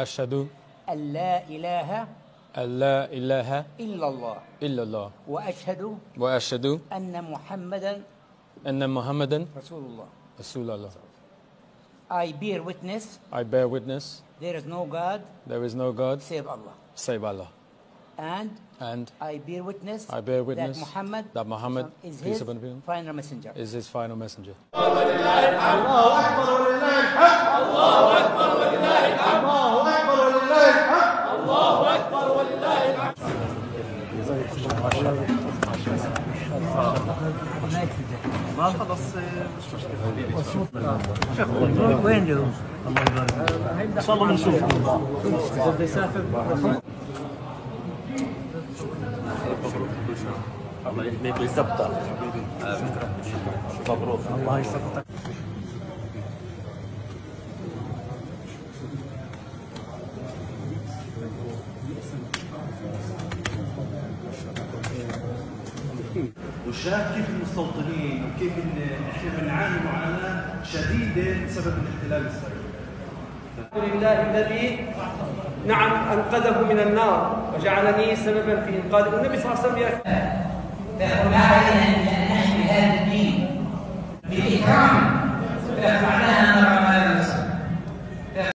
أشهد أن لا إله أن لا إله إلا الله إلا الله وأشهد أن محمدا رسول الله. رسول الله. I bear witness I bear witness there is no God there is no God save Allah. save Allah. And And I bear witness that Muhammad is his final messenger. is his final messenger. ما خلص مش مشكلة حبيبي. وين له؟ الله يبارك ان شاء الله بنشوفه. الله يحميك ويثبتك. مبروك. الله يثبتك. وشاف كيف المستوطنين وكيف احنا بنعاني معاناه شديده بسبب الاحتلال الاسرائيلي. الحمد لله الذي نعم انقذه من النار وجعلني سببا في انقاذه. النبي صلى الله عليه وسلم